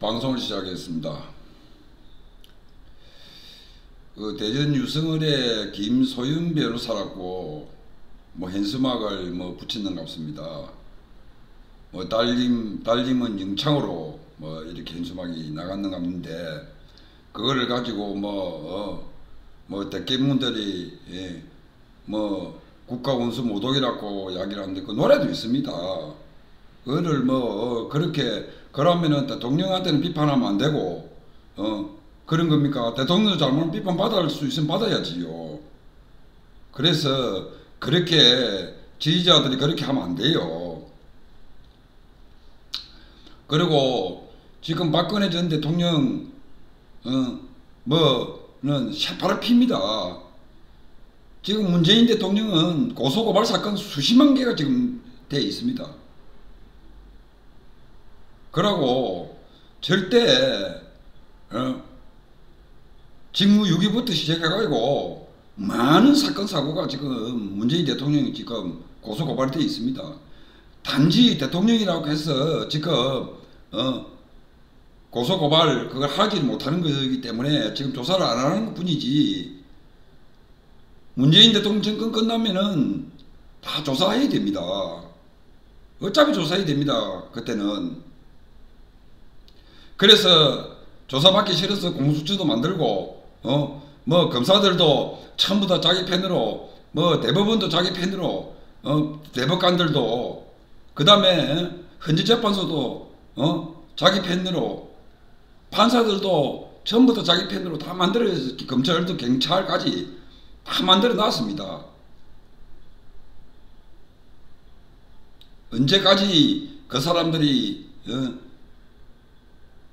방송을 시작했습니다. 대전 유성을의 김소윤 변호사라고 현수막을 붙이는 것 같습니다. 달림은 영창으로 이렇게 현수막이 나갔는 것 같은데, 그거를 가지고 대깨문들이 국가원수 모독이라고 이야기를 하는데, 그 노래도 있습니다. 그거를 그렇게 그러면은 대통령한테는 비판하면 안 되고 그런 겁니까? 대통령도 잘못 비판 받을 수 있으면 받아야지요. 그래서 그렇게 지지자들이 그렇게 하면 안 돼요. 그리고 지금 박근혜 전 대통령 는 새파랗 핍니다. 지금 문재인 대통령은 고소고발 사건 수십만 개가 지금 돼 있습니다. 그러고 절대 직무유기부터 시작해가지고 많은 사건 사고가 지금 문재인 대통령이 지금 고소고발이 되어 있습니다. 단지 대통령이라고 해서 지금 고소고발 그걸 하지 못하는 거기 때문에 지금 조사를 안 하는 것 뿐이지, 문재인 대통령 정권 끝나면은 다 조사해야 됩니다. 어차피 조사해야 됩니다. 그때는. 그래서 조사받기 싫어서 공수처도 만들고 검사들도 전부 다 자기 편으로, 대법원도 자기 편으로, 대법관들도, 그 다음에 헌재재판소도 자기 편으로, 판사들도 전부 다 자기 편으로 다 만들어서, 검찰도 경찰까지 다 만들어 놨습니다. 언제까지 그 사람들이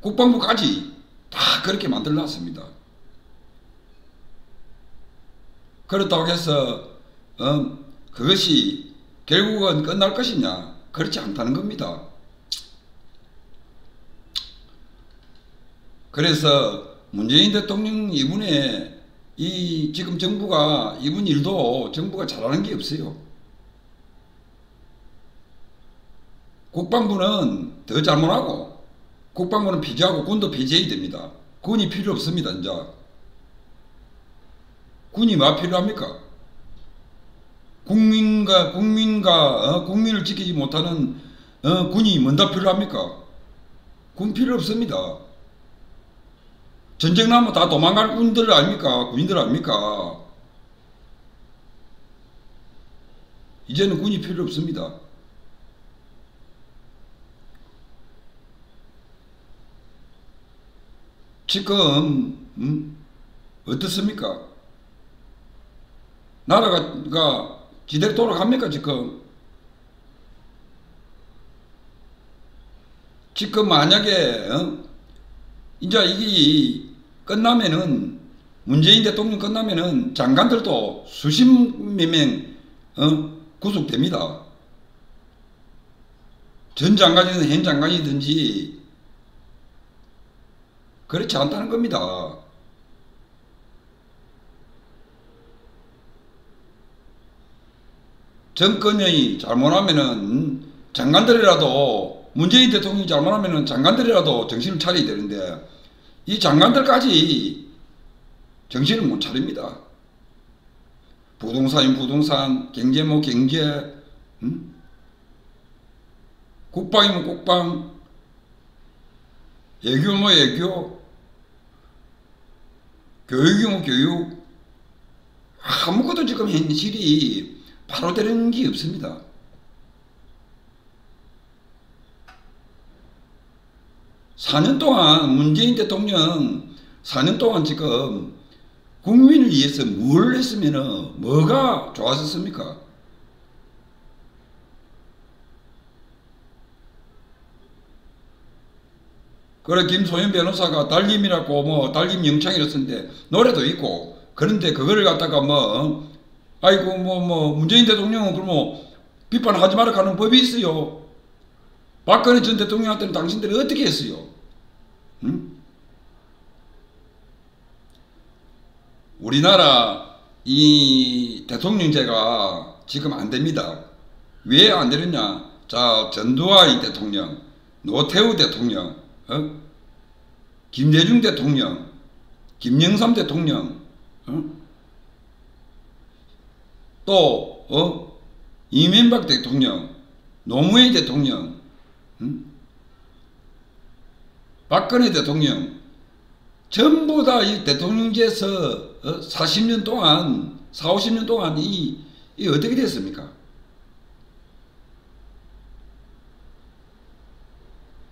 국방부까지 다 그렇게 만들어 놨습니다. 그렇다고 해서 그것이 결국은 끝날 것이냐? 그렇지 않다는 겁니다. 그래서 문재인 대통령 이분의 지금 정부가, 이분 일도 정부가 잘하는 게 없어요. 국방부는 더 잘못하고, 국방부는 폐지하고 군도 폐지해야 됩니다. 군이 필요 없습니다. 이제 군이 뭐 필요합니까? 국민을 지키지 못하는 군이 뭔가 필요합니까? 군 필요 없습니다. 전쟁 나면 다 도망갈 군인들 아닙니까? 군인들 아닙니까? 이제는 군이 필요 없습니다. 지금 어떻습니까? 나라가 지대로 돌아갑니까? 지금 만약에 이제 이게 끝나면은, 문재인 대통령 끝나면은 장관들도 수십몇 명 구속됩니다. 전 장관이든 현 장관이든지 그렇지 않다는 겁니다. 정권이 잘못하면은 장관들이라도, 문재인 대통령이 잘못하면은 장관들이라도 정신을 차려야 되는데, 이 장관들까지 정신을 못 차립니다. 부동산이면 부동산, 경제면 경제, 국방이면 국방, 외교면 외교, 교육이면 교육, 아무것도 지금 현실이 바로 되는 게 없습니다. 문재인 대통령 4년 동안 지금 국민을 위해서 뭘 했으면 뭐가 좋았었습니까? 그래, 김소연 변호사가 달림이라고 달림 영창이라 썼는데 노래도 있고, 그런데 그거를 갖다가 아이고 문재인 대통령은 그러면 비판하지 말라 하는 법이 있어요. 박근혜 전 대통령한테는 당신들이 어떻게 했어요? 우리나라 이 대통령제가 지금 안 됩니다. 왜 안 되느냐? 자, 전두환 대통령, 노태우 대통령, 김대중 대통령, 김영삼 대통령, 또 이명박 대통령, 노무현 대통령, 박근혜 대통령 전부 다 이 대통령제에서 40년 동안 40, 50년 동안 이 어떻게 됐습니까?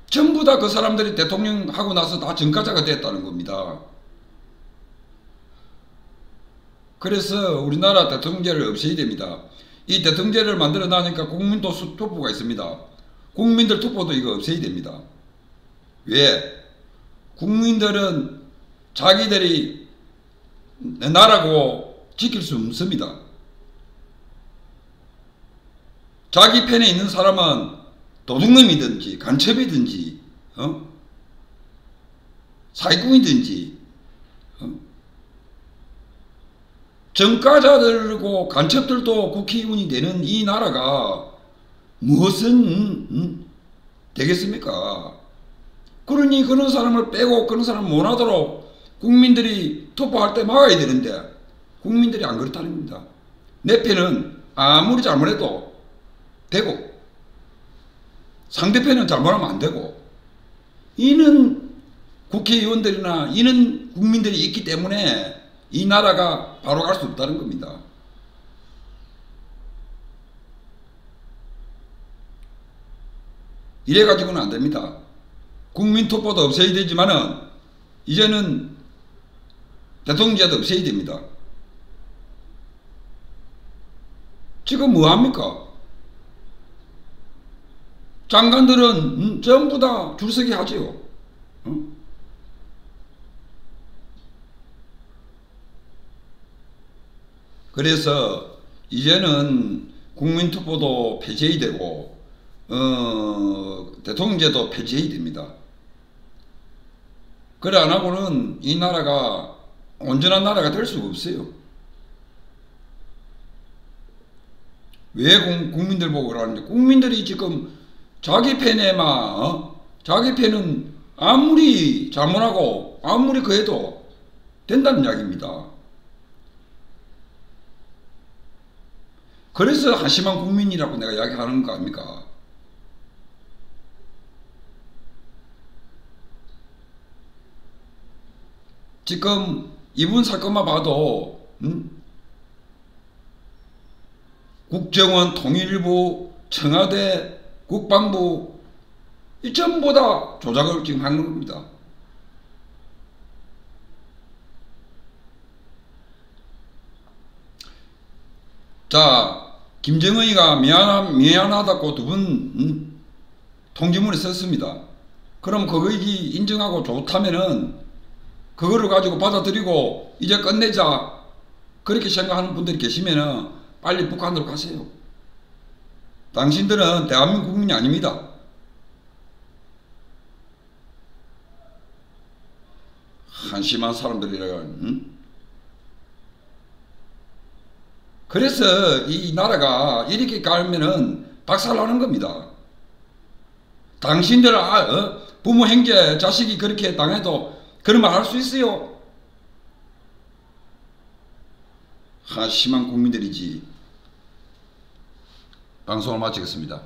전부 다 그 사람들이 대통령 하고 나서 다 전과자가 됐다는 겁니다. 그래서 우리나라 대통령제를 없애야 됩니다. 이 대통령제를 만들어 놔니까 국민도 투표가 있습니다. 국민들 투표도 이거 없애야 됩니다. 왜? 국민들은 자기들이 나라고 지킬 수 없습니다. 자기 편에 있는 사람은 도둑놈이든지 간첩이든지 사기꾼이든지 전과자들고 간첩들도 국회의원이 되는 이 나라가 무엇은 되겠습니까? 그러니 그런 사람을 빼고 그런 사람을 못하도록 국민들이 투표할 때 막아야 되는데 국민들이 안 그렇다는 겁니다. 내 편은 아무리 잘못해도 되고 상대편은 잘못하면 안 되고 이는 국회의원들이나 이는 국민들이 있기 때문에 이 나라가 바로 갈 수 없다는 겁니다. 이래가지고는 안 됩니다. 국민투표도 없애야 되지만은 이제는 대통령제도 없애야 됩니다. 지금 뭐합니까? 장관들은 전부 다 줄서기 하지요. 그래서 이제는 국민투표도 폐지해야 되고 대통령제도 폐지해야 됩니다. 그래 안 하고는 이 나라가 온전한 나라가 될 수가 없어요. 왜 국민들 보고 그러는데 국민들이 지금 자기 편에만 자기 편은 아무리 잘못하고 아무리 그래도 된다는 이야기입니다. 그래서 한심한 국민이라고 내가 이야기하는 거 아닙니까? 지금 이분 사건만 봐도 국정원, 통일부, 청와대, 국방부 이 전부 다 조작을 지금 하는 겁니다. 자, 김정은이가 미안하다고 두 번 통지문에 썼습니다. 그럼 그거 인정하고 좋다면은 그거를 가지고 받아들이고 이제 끝내자 그렇게 생각하는 분들이 계시면은 빨리 북한으로 가세요. 당신들은 대한민국 국민이 아닙니다. 한심한 사람들이라. 그래서 이 나라가 이렇게 가면은 박살나는 겁니다. 당신들 부모 형제 자식이 그렇게 당해도 그런 말 할 수 있어요? 한심한 국민들이지. 방송을 마치겠습니다.